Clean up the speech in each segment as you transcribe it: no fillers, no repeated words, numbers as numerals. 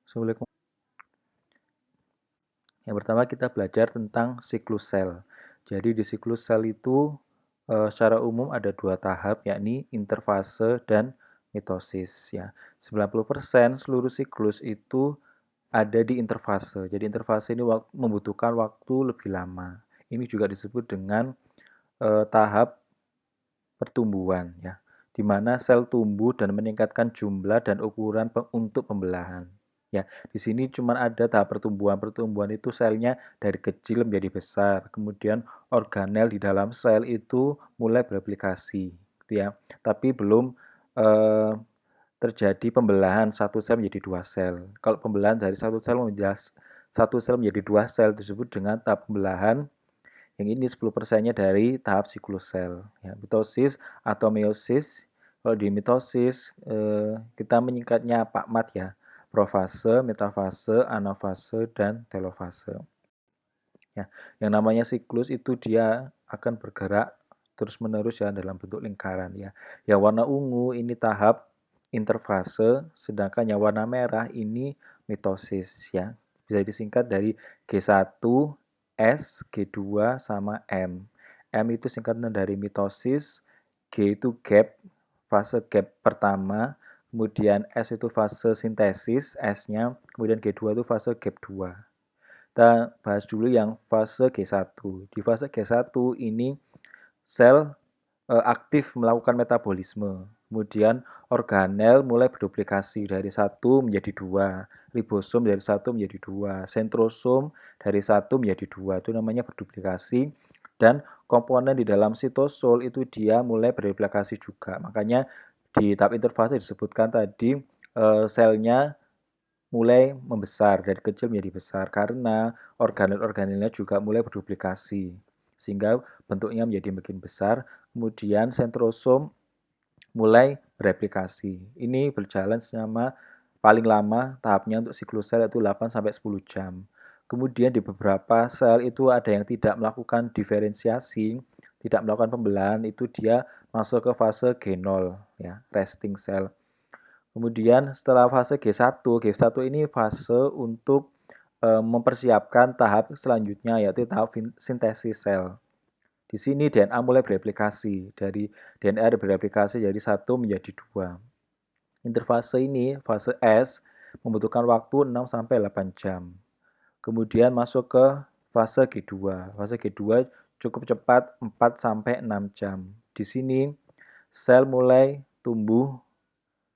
Assalamualaikum. Yang pertama kita belajar tentang siklus sel. Jadi di siklus sel itu secara umum ada dua tahap, yakni interfase dan mitosis ya. 90% seluruh siklus itu ada di interfase. Jadi interfase ini membutuhkan waktu lebih lama. Ini juga disebut dengan tahap pertumbuhan ya, di mana sel tumbuh dan meningkatkan jumlah dan ukuran untuk pembelahan. Ya, di sini cuma ada tahap pertumbuhan. Pertumbuhan itu selnya dari kecil menjadi besar. Kemudian organel di dalam sel itu mulai bereplikasi, gitu ya. Tapi belum eh, terjadi pembelahan satu sel menjadi dua sel. Kalau pembelahan dari satu sel menjadi dua sel disebut dengan tahap pembelahan. Yang ini 10%-nya dari tahap siklus sel. Ya, mitosis atau meiosis. Kalau di mitosis kita menyingkatnya PAKMAT ya. Profase, metafase, anafase, dan telofase. Ya, yang namanya siklus itu dia akan bergerak terus-menerus ya dalam bentuk lingkaran ya. Yang warna ungu ini tahap interfase, sedangkan yang warna merah ini mitosis ya. Bisa disingkat dari G1, S, G2 sama M. M itu singkatan dari mitosis, G itu gap, fase gap pertama, kemudian S itu fase sintesis, S-nya, kemudian G2 itu fase gap 2. Kita bahas dulu yang fase G1. Di fase G1 ini sel aktif melakukan metabolisme. Kemudian organel mulai berduplikasi dari satu menjadi dua, ribosom dari satu menjadi dua, sentrosom dari satu menjadi dua. Itu namanya berduplikasi. Dan komponen di dalam sitosol itu dia mulai berduplikasi juga. Makanya di tahap interfase disebutkan tadi selnya mulai membesar dari kecil menjadi besar karena organel-organelnya juga mulai berduplikasi sehingga bentuknya menjadi makin besar. Kemudian sentrosom mulai bereplikasi. Ini berjalan selama paling lama tahapnya untuk siklus sel itu 8 sampai 10 jam. Kemudian di beberapa sel itu ada yang tidak melakukan diferensiasi, tidak melakukan pembelahan, itu dia masuk ke fase G0 ya, resting cell. Kemudian setelah fase G1, G1 ini fase untuk mempersiapkan tahap selanjutnya yaitu tahap sintesis sel. Di sini DNA mulai bereplikasi, dari DNA bereplikasi jadi satu menjadi dua. Interfase ini, fase S, membutuhkan waktu 6 sampai 8 jam. Kemudian masuk ke fase G2. Fase G2 cukup cepat 4 sampai 6 jam. Di sini sel mulai tumbuh.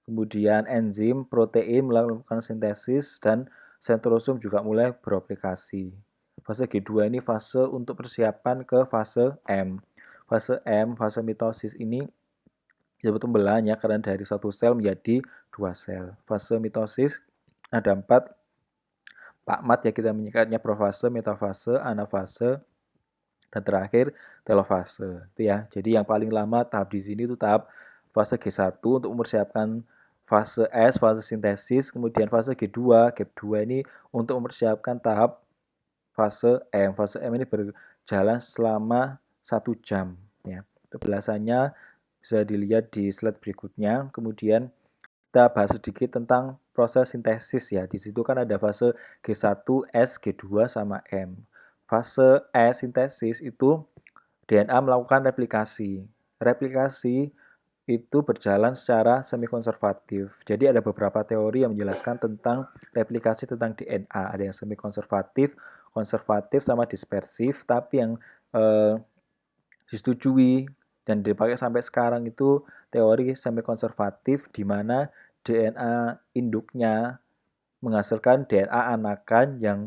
Kemudian enzim, protein melakukan sintesis dan sentrosom juga mulai beroplikasi. Fase G2 ini fase untuk persiapan ke fase M. Fase M, fase mitosis ini disebut pembelahan ya karena dari satu sel menjadi dua sel. Fase mitosis ada 4 PAKMAT ya kita menyingkatnya profase, metafase, anafase, dan terakhir telofase. Itu ya. Jadi yang paling lama tahap di sini itu tahap fase G1 untuk mempersiapkan fase S, fase sintesis, kemudian fase G2, gap 2 ini untuk mempersiapkan tahap fase M. Fase M ini berjalan selama 1 jam ya. Itu belasannya bisa dilihat di slide berikutnya. Kemudian kita bahas sedikit tentang proses sintesis ya. Di situ kan ada fase G1, S, G2 sama M. Fase S sintesis itu DNA melakukan replikasi. Replikasi itu berjalan secara semi konservatif. Jadi ada beberapa teori yang menjelaskan tentang replikasi tentang DNA. Ada yang semi konservatif, konservatif sama dispersif. Tapi yang disetujui dan dipakai sampai sekarang itu teori semi konservatif di mana DNA induknya menghasilkan DNA anakan yang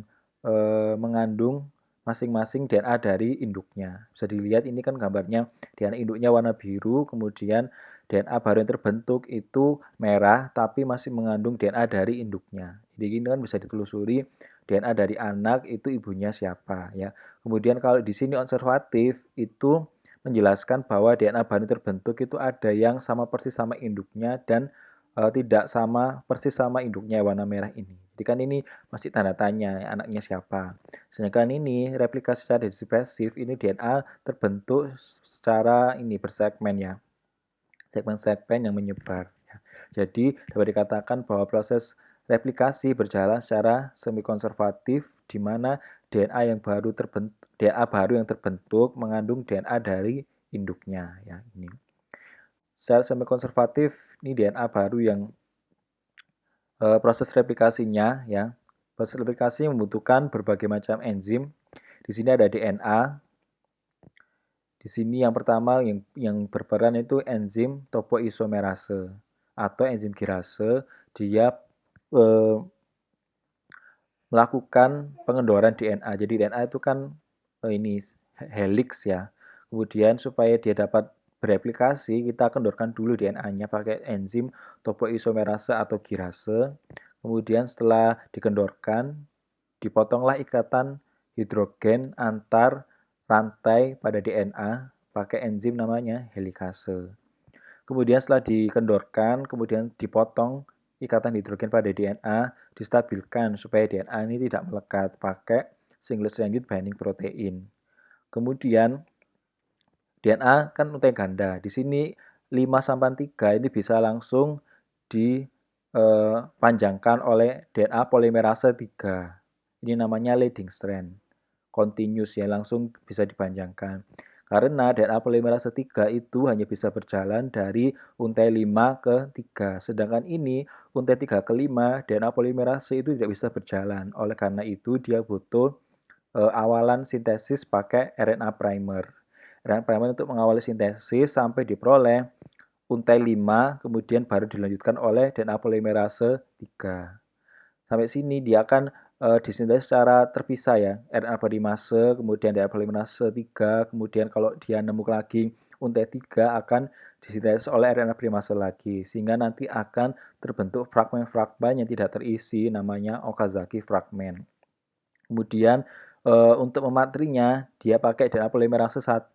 mengandung masing-masing DNA dari induknya. Bisa dilihat ini kan gambarnya DNA induknya warna biru, kemudian DNA baru yang terbentuk itu merah tapi masih mengandung DNA dari induknya. Jadi ini kan bisa ditelusuri DNA dari anak itu ibunya siapa ya. Kemudian kalau di sini konservatif itu menjelaskan bahwa DNA baru terbentuk itu ada yang sama persis sama induknya dan tidak sama persis sama induknya warna merah ini. Jadi kan ini masih tanda tanya anaknya siapa. Sedangkan ini replikasi secara dispersif ini DNA terbentuk secara ini bersegmen ya. Segmen-segmen yang menyebar. Ya. Jadi dapat dikatakan bahwa proses replikasi berjalan secara semi-konservatif di mana DNA baru yang terbentuk mengandung DNA dari induknya ya ini. Secara semi-konservatif ini DNA baru yang proses replikasinya ya. Proses replikasi membutuhkan berbagai macam enzim. Di sini ada DNA. Di sini yang pertama yang berperan itu enzim topoisomerase atau enzim kirase. Dia melakukan pengendoran DNA. Jadi DNA itu kan ini helix ya. Kemudian supaya dia dapat bereplikasi, kita kendorkan dulu DNA-nya pakai enzim topoisomerase atau kirase. Kemudian setelah dikendorkan, dipotonglah ikatan hidrogen antar rantai pada DNA pakai enzim namanya helikase. Kemudian setelah dikendorkan, kemudian dipotong ikatan hidrogen pada DNA, distabilkan supaya DNA ini tidak melekat pakai single stranded binding protein. Kemudian DNA kan untai ganda. Di sini 5-3 ini bisa langsung dipanjangkan oleh DNA polimerase 3. Ini namanya leading strand. Continuous ya, langsung bisa dipanjangkan. Karena DNA polimerase 3 itu hanya bisa berjalan dari untai 5 ke 3. Sedangkan ini untai 3 ke 5 DNA polimerase itu tidak bisa berjalan. Oleh karena itu dia butuh awalan sintesis pakai RNA primer. RNA primer untuk mengawali sintesis sampai diperoleh untai 5, kemudian baru dilanjutkan oleh DNA polimerase 3. Sampai sini dia akan disintesis secara terpisah ya. RNA polimase, kemudian DNA polimerase 3, kemudian kalau dia nemu lagi untai 3 akan disintesis oleh RNA polimase lagi. Sehingga nanti akan terbentuk fragmen-fragmen yang tidak terisi namanya Okazaki fragment. Kemudian untuk mematrinya dia pakai DNA polimerase 1,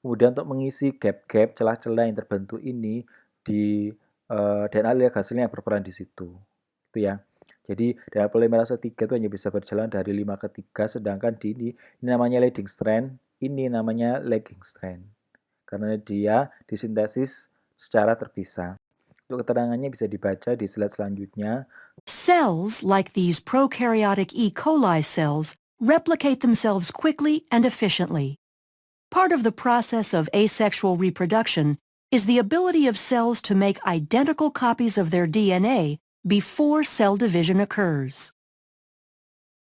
kemudian untuk mengisi gap-gap celah-celah yang terbentuk ini di DNA ligaselnya yang berperan di situ. Itu ya. Jadi DNA polimerase 3 itu hanya bisa berjalan dari 5 ke 3, sedangkan ini namanya leading strand, ini namanya lagging strand. Karena dia disintesis secara terpisah. Untuk keterangannya bisa dibaca di slide selanjutnya. Cells like these prokaryotic E. coli cells replicate themselves quickly and efficiently. Part of the process of asexual reproduction is the ability of cells to make identical copies of their DNA before cell division occurs.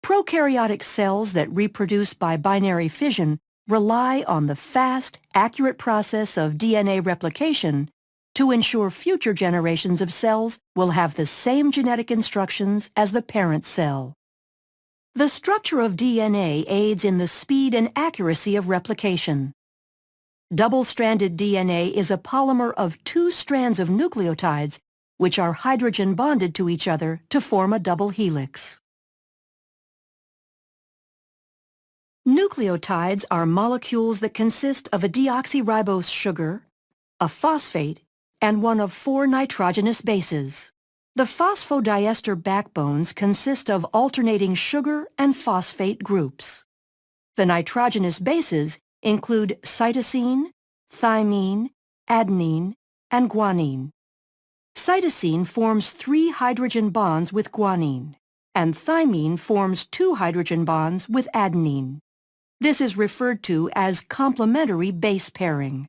Prokaryotic cells that reproduce by binary fission rely on the fast, accurate process of DNA replication to ensure future generations of cells will have the same genetic instructions as the parent cell. The structure of DNA aids in the speed and accuracy of replication. Double-stranded DNA is a polymer of 2 strands of nucleotides which are hydrogen bonded to each other to form a double helix. Nucleotides are molecules that consist of a deoxyribose sugar, a phosphate, and one of 4 nitrogenous bases. The phosphodiester backbones consist of alternating sugar and phosphate groups. The nitrogenous bases include cytosine, thymine, adenine, and guanine. Cytosine forms 3 hydrogen bonds with guanine, and thymine forms 2 hydrogen bonds with adenine. This is referred to as complementary base pairing.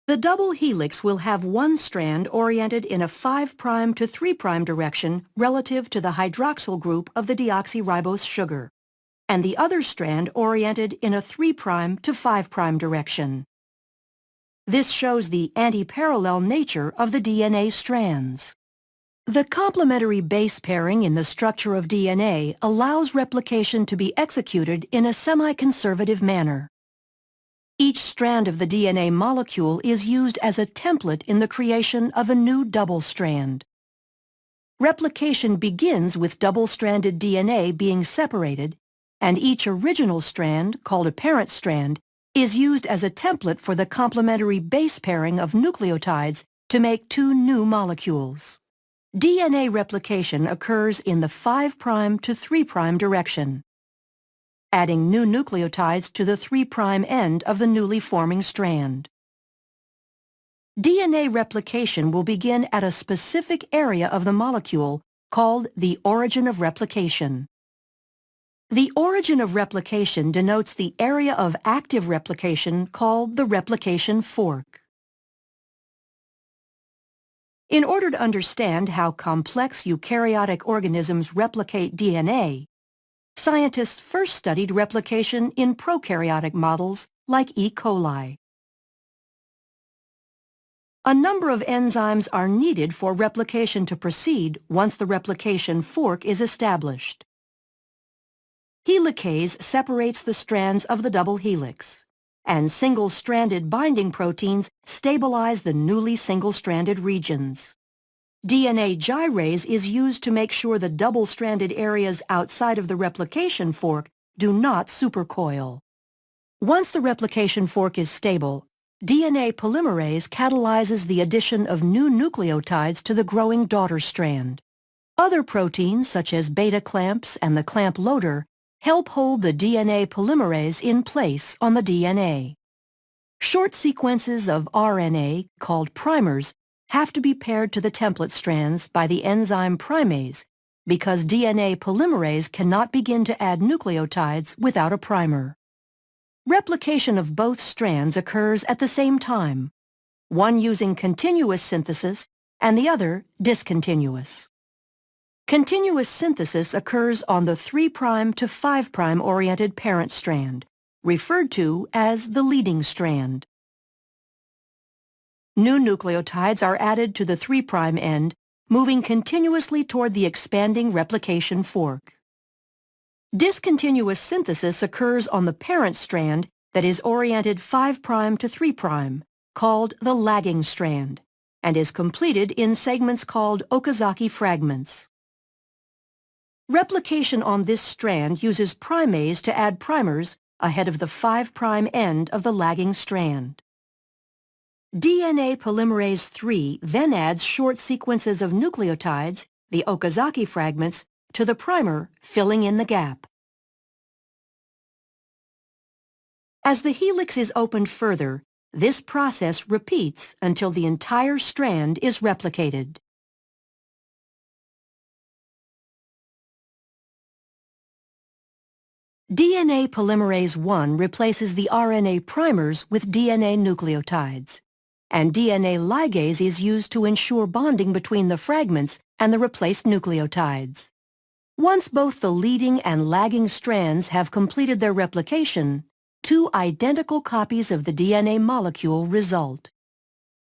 The double helix will have one strand oriented in a 5' to 3' direction relative to the hydroxyl group of the deoxyribose sugar, and the other strand oriented in a 3' to 5' direction. This shows the anti-parallel nature of the DNA strands. The complementary base pairing in the structure of DNA allows replication to be executed in a semi-conservative manner. Each strand of the DNA molecule is used as a template in the creation of a new double strand. Replication begins with double-stranded DNA being separated, and each original strand, called a parent strand, is used as a template for the complementary base pairing of nucleotides to make 2 new molecules. DNA replication occurs in the 5' to 3' direction, adding new nucleotides to the 3' end of the newly forming strand. DNA replication will begin at a specific area of the molecule called the origin of replication. The origin of replication denotes the area of active replication called the replication fork. In order to understand how complex eukaryotic organisms replicate DNA, scientists first studied replication in prokaryotic models like E. coli. A number of enzymes are needed for replication to proceed once the replication fork is established. Helicase separates the strands of the double helix, and single-stranded binding proteins stabilize the newly single-stranded regions. DNA gyrase is used to make sure the double-stranded areas outside of the replication fork do not supercoil. Once the replication fork is stable, DNA polymerase catalyzes the addition of new nucleotides to the growing daughter strand. Other proteins, such as beta clamps and the clamp loader, help hold the DNA polymerase in place on the DNA. Short sequences of RNA, called primers, have to be paired to the template strands by the enzyme primase because DNA polymerase cannot begin to add nucleotides without a primer. Replication of both strands occurs at the same time, one using continuous synthesis and the other discontinuous. Continuous synthesis occurs on the 3' to 5' oriented parent strand, referred to as the leading strand. New nucleotides are added to the 3' end, moving continuously toward the expanding replication fork. Discontinuous synthesis occurs on the parent strand that is oriented 5' to 3', called the lagging strand, and is completed in segments called Okazaki fragments. Replication on this strand uses primase to add primers ahead of the 5' end of the lagging strand. DNA polymerase III then adds short sequences of nucleotides, the Okazaki fragments, to the primer, filling in the gap. As the helix is opened further, this process repeats until the entire strand is replicated. DNA polymerase I replaces the RNA primers with DNA nucleotides, and DNA ligase is used to ensure bonding between the fragments and the replaced nucleotides. Once both the leading and lagging strands have completed their replication, two identical copies of the DNA molecule result.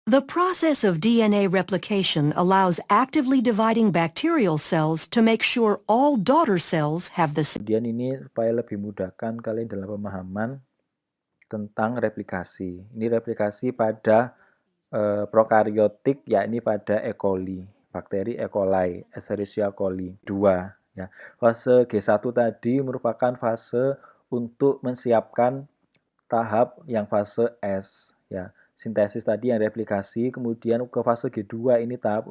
The process of DNA replication allows actively dividing bacterial cells to make sure all daughter cells have the same. Kemudian ini supaya lebih mudahkan kalian dalam pemahaman tentang replikasi. Ini replikasi pada prokaryotik, yakni pada E. coli, bakteri E. coli, Escherichia coli 2. Ya. Fase G1 tadi merupakan fase untuk menyiapkan tahap yang fase S. Ya. Sintesis tadi yang replikasi, kemudian ke fase G2 ini tahap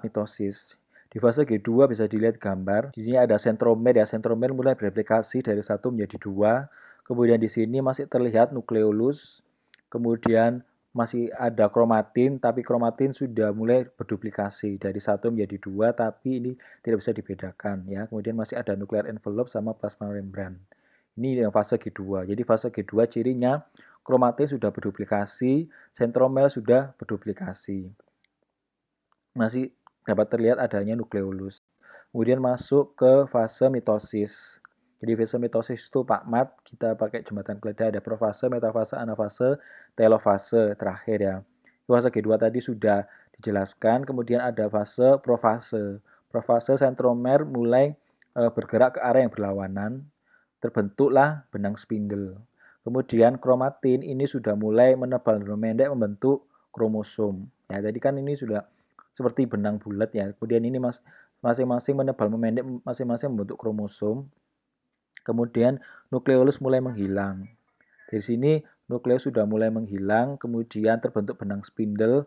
mitosis. Di fase G2 bisa dilihat gambar. Di sini ada sentromer ya, sentromer mulai bereplikasi dari 1 menjadi 2. Kemudian di sini masih terlihat nukleolus. Kemudian masih ada kromatin, tapi kromatin sudah mulai berduplikasi dari 1 menjadi 2, tapi ini tidak bisa dibedakan ya. Kemudian masih ada nuclear envelope sama plasma membran. Ini yang fase G2. Jadi fase G2 cirinya kromatin sudah berduplikasi, sentromel sudah berduplikasi. Masih dapat terlihat adanya nukleolus. Kemudian masuk ke fase mitosis. Jadi fase mitosis itu Pak Mat, kita pakai jembatan keledai, ada profase, metafase, anafase, telofase terakhir ya. Fase G2 tadi sudah dijelaskan, kemudian ada fase profase. Profase sentromer mulai bergerak ke arah yang berlawanan, terbentuklah benang spindle. Kemudian kromatin ini sudah mulai menebal dan memendek membentuk kromosom. Ya, jadi kan ini sudah seperti benang bulat ya. Kemudian ini masing-masing menebal memendek, masing-masing membentuk kromosom. Kemudian nukleolus mulai menghilang. Di sini nukleus sudah mulai menghilang, kemudian terbentuk benang spindle.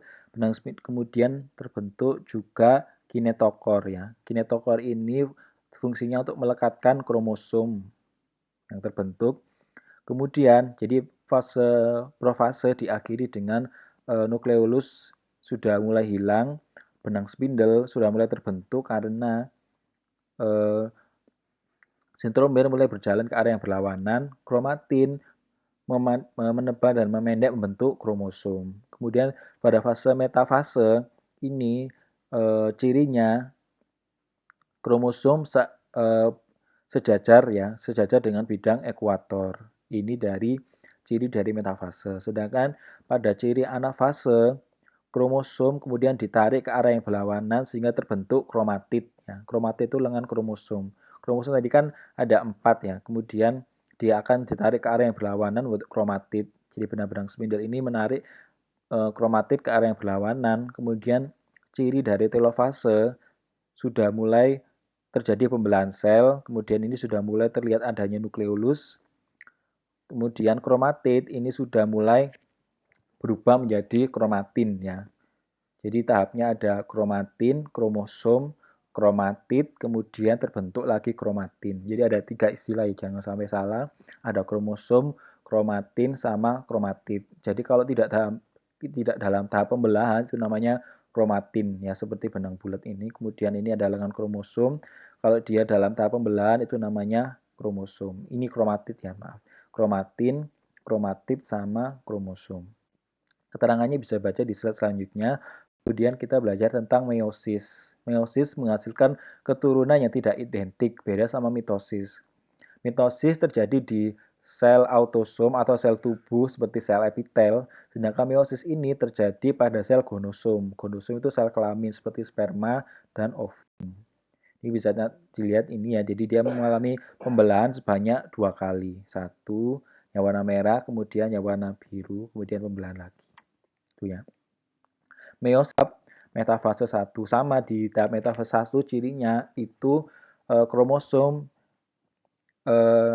Kemudian terbentuk juga kinetokor ya. Kinetokor ini fungsinya untuk melekatkan kromosom yang terbentuk. Kemudian jadi fase profase diakhiri dengan nukleolus sudah mulai hilang, benang spindle sudah mulai terbentuk karena sentromer mulai berjalan ke arah yang berlawanan, kromatin menebal dan memendek membentuk kromosom. Kemudian pada fase metafase ini cirinya kromosom sejajar dengan bidang ekuator. Ini ciri dari metafase. Sedangkan pada ciri anafase, kromosom kemudian ditarik ke arah yang berlawanan sehingga terbentuk kromatid. Ya. Kromatid itu lengan kromosom. Kromosom tadi kan ada 4 ya. Kemudian dia akan ditarik ke arah yang berlawanan untuk kromatid. Jadi benang-benang spindle ini menarik kromatid ke arah yang berlawanan. Kemudian ciri dari telofase sudah mulai terjadi pembelahan sel, kemudian ini sudah mulai terlihat adanya nukleolus, kemudian kromatid ini sudah mulai berubah menjadi kromatin ya. Jadi tahapnya ada kromatin, kromosom, kromatid, kemudian terbentuk lagi kromatin. Jadi ada 3 istilah ya, jangan sampai salah. Ada kromosom, kromatin, sama kromatid. Jadi kalau tidak dalam tahap pembelahan itu namanya kromatin ya, seperti benang bulat ini. Kemudian ini ada lengan kromosom. Kalau dia dalam tahap pembelahan itu namanya kromosom. Ini kromatid ya, maaf. Kromatin, kromatid, sama kromosom. Keterangannya bisa baca di slide selanjutnya. Kemudian kita belajar tentang meiosis. Meiosis menghasilkan keturunan yang tidak identik, beda sama mitosis. Mitosis terjadi di sel autosom atau sel tubuh seperti sel epitel, sedangkan meiosis ini terjadi pada sel gonosom. Gonosom itu sel kelamin seperti sperma dan ovum. Ini bisa dilihat ini ya, jadi dia mengalami pembelahan sebanyak 2 kali. Satu yang warna merah, kemudian yang warna biru, kemudian pembelahan lagi. Itu ya. Meiosis metafase 1 sama di tahap metafase 1 cirinya itu kromosom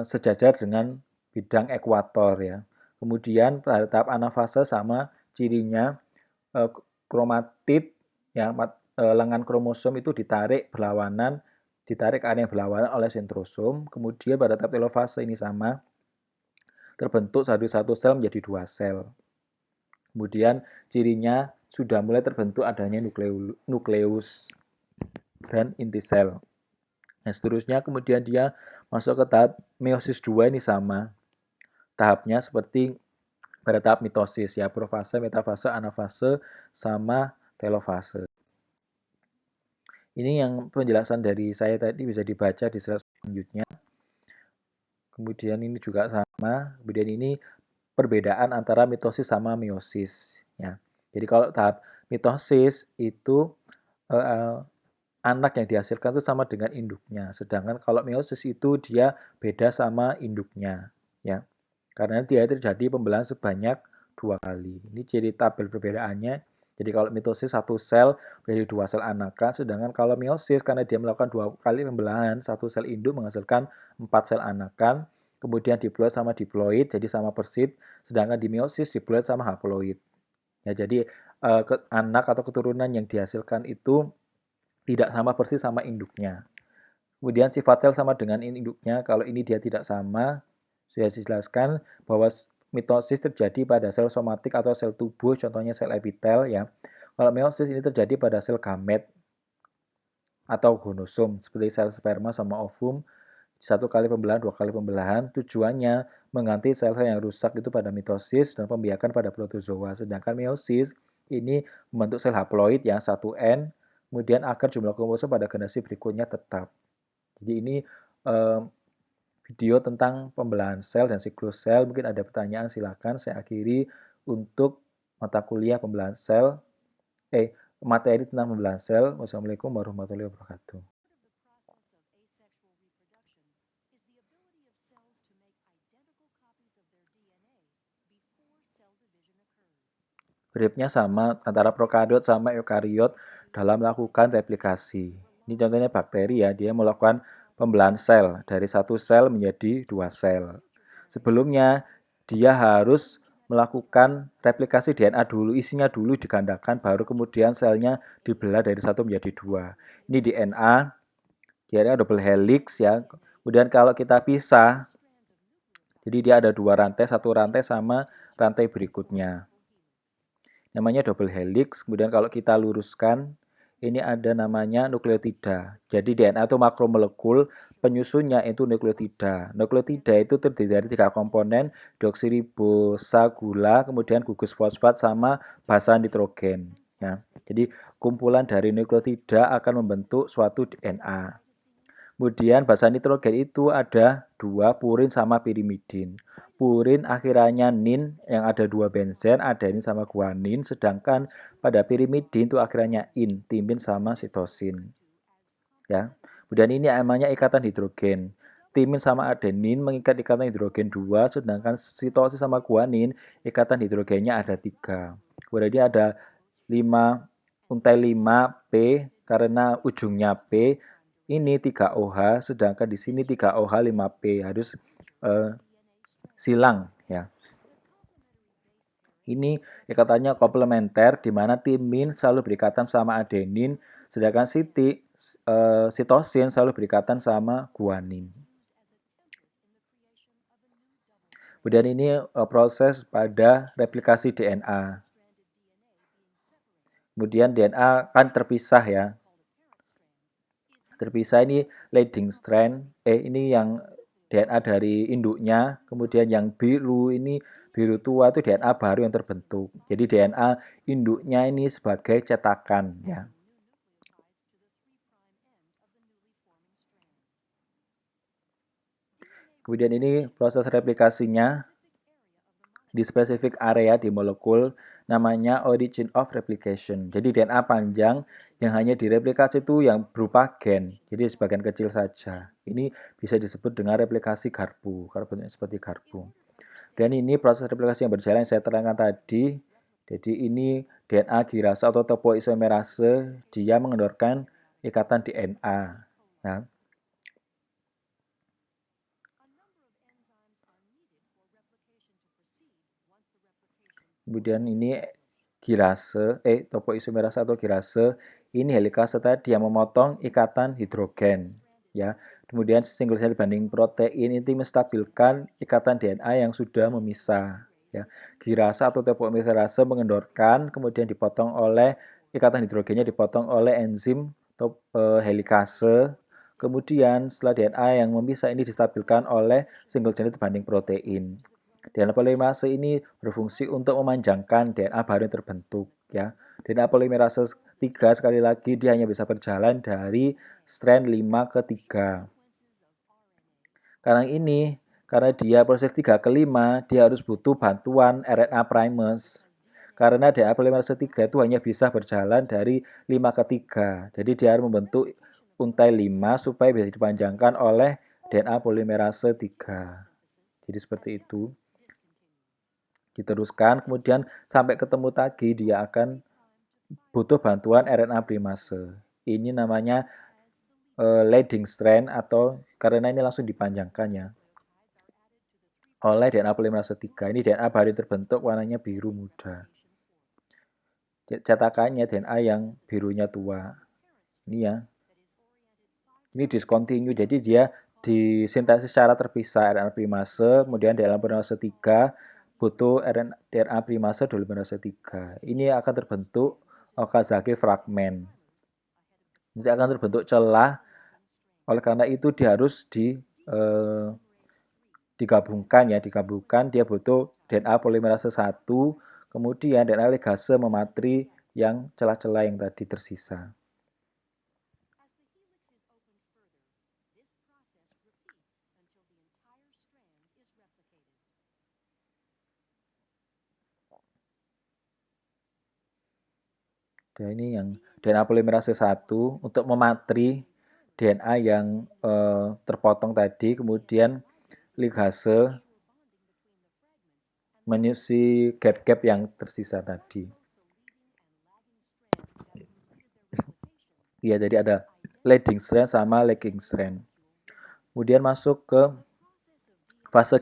sejajar dengan bidang ekuator ya. Kemudian pada tahap anafase sama cirinya kromatid ya, lengan kromosom itu ditarik ke arah yang berlawanan oleh sentrosom. Kemudian pada tahap telofase ini sama, terbentuk satu sel menjadi 2 sel. Kemudian cirinya sudah mulai terbentuk adanya nukleus dan inti sel. Nah, seterusnya kemudian dia masuk ke tahap meiosis 2 ini sama. Tahapnya seperti pada tahap mitosis ya, profase, metafase, anafase, sama telofase. Ini yang penjelasan dari saya tadi bisa dibaca di slide selanjutnya. Kemudian ini juga sama. Kemudian ini perbedaan antara mitosis sama meiosis ya. Jadi kalau tahap mitosis itu anak yang dihasilkan itu sama dengan induknya. Sedangkan kalau meiosis itu dia beda sama induknya ya. Karena dia terjadi pembelahan sebanyak 2 kali. Ini ciri tabel perbedaannya. Jadi kalau mitosis 1 sel menjadi 2 sel anakan, sedangkan kalau meiosis karena dia melakukan 2 kali pembelahan, 1 sel induk menghasilkan 4 sel anakan, kemudian diploid sama diploid jadi sama persis, sedangkan di meiosis diploid sama haploid. Ya, jadi anak atau keturunan yang dihasilkan itu tidak sama persis sama induknya. Kemudian sifat sel sama dengan induknya, kalau ini dia tidak sama, sudah dijelaskan bahwa mitosis terjadi pada sel somatik atau sel tubuh, contohnya sel epitel ya. Kalau meiosis ini terjadi pada sel gamet atau gonosom, seperti sel sperma sama ovum, 1 kali pembelahan, 2 kali pembelahan, tujuannya mengganti sel-sel yang rusak itu pada mitosis dan pembiakan pada protozoa. Sedangkan meiosis ini membentuk sel haploid yang 1N, kemudian agar jumlah kromosom pada generasi berikutnya tetap. Jadi ini video tentang pembelahan sel dan siklus sel. Mungkin ada pertanyaan, silakan. Saya akhiri untuk mata kuliah pembelahan sel. Materi tentang pembelahan sel. Wassalamualaikum warahmatullahi wabarakatuh. Prinsipnya sama antara prokariot sama eukariot dalam melakukan replikasi. Ini contohnya bakteri ya, dia melakukan pembelahan sel dari 1 sel menjadi 2 sel. Sebelumnya dia harus melakukan replikasi DNA dulu, isinya dulu digandakan, baru kemudian selnya dibelah dari 1 menjadi 2. Ini DNA double helix ya. Kemudian kalau kita pisah, jadi dia ada 2 rantai, 1 rantai sama rantai berikutnya. Namanya double helix. Kemudian kalau kita luruskan, ini ada namanya nukleotida. Jadi DNA itu makromolekul, penyusunnya itu nukleotida. Nukleotida itu terdiri dari 3 komponen, deoksiribosa gula, kemudian gugus fosfat sama basa nitrogen. Ya. Jadi kumpulan dari nukleotida akan membentuk suatu DNA. Kemudian basa nitrogen itu ada 2, purin sama pirimidin. Purin akhirannya nin yang ada 2 benzen, adenin sama guanin, sedangkan pada pirimidin itu akhirannya in, timin sama sitosin. Ya. Kemudian ini namanya ikatan hidrogen. Timin sama adenin mengikat ikatan hidrogen 2, sedangkan sitosin sama guanin ikatan hidrogennya ada 3. Kemudian ini ada 5 untai 5P karena ujungnya P. Ini 3OH, sedangkan di sini 3OH 5P harus silang ya. Ini ikatannya komplementer di mana timin selalu berikatan sama adenin, sedangkan sitosin selalu berikatan sama guanin. Kemudian ini proses pada replikasi DNA. Kemudian DNA kan terpisah ya. Terpisah ini leading strand, ini yang DNA dari induknya, kemudian yang biru ini biru tua itu DNA baru yang terbentuk. Jadi DNA induknya ini sebagai cetakan ya. Kemudian ini proses replikasinya di spesifik area di molekul namanya origin of replication. Jadi DNA panjang yang hanya direplikasi itu yang berupa gen. Jadi sebagian kecil saja. Ini bisa disebut dengan replikasi garpu, karbonnya seperti garpu. Dan ini proses replikasi yang berjalan yang saya terangkan tadi. Jadi ini DNA girasa atau topoisomerase, dia mengendorkan ikatan DNA. Nah, kemudian ini girase, topoisomerase atau girase, ini helikase tadi yang memotong ikatan hidrogen. Ya, kemudian single cell binding protein itu menstabilkan ikatan DNA yang sudah memisah. Ya, girase atau topoisomerase mengendorkan, kemudian dipotong oleh ikatan hidrogennya dipotong oleh enzim helikase. Kemudian setelah DNA yang memisah ini distabilkan oleh single chain binding protein. DNA polimerase ini berfungsi untuk memanjangkan DNA baru yang terbentuk ya. DNA polimerase 3 sekali lagi dia hanya bisa berjalan dari strand 5 ke 3. Karena dia proses 3 ke 5, dia harus butuh bantuan RNA primers. Karena DNA polimerase 3 itu hanya bisa berjalan dari 5 ke 3. Jadi dia harus membentuk untai 5 supaya bisa dipanjangkan oleh DNA polimerase 3. Jadi seperti itu. Diteruskan, kemudian sampai ketemu tadi dia akan butuh bantuan RNA primase. Ini namanya leading strand atau karena ini langsung dipanjangkan ya oleh DNA polimerase 3. Ini DNA baru terbentuk warnanya biru muda. Cetakannya DNA yang birunya tua. Ini ya. Ini discontinue, jadi dia disintesis secara terpisah RNA primase, kemudian DNA polimerase 3 butuh DNA primase polimerase 3. Ini akan terbentuk Okazaki fragment. Jadi akan terbentuk celah. Oleh karena itu dia harus digabungkan ya, dia butuh DNA polimerase 1, kemudian DNA ligase mematri yang celah-celah yang tadi tersisa. Dan ini yang DNA polimerase 1 untuk mematri DNA yang terpotong tadi, kemudian ligase mengisi gap-gap yang tersisa tadi. Ya, jadi ada leading strand sama lagging strand. Kemudian masuk ke fase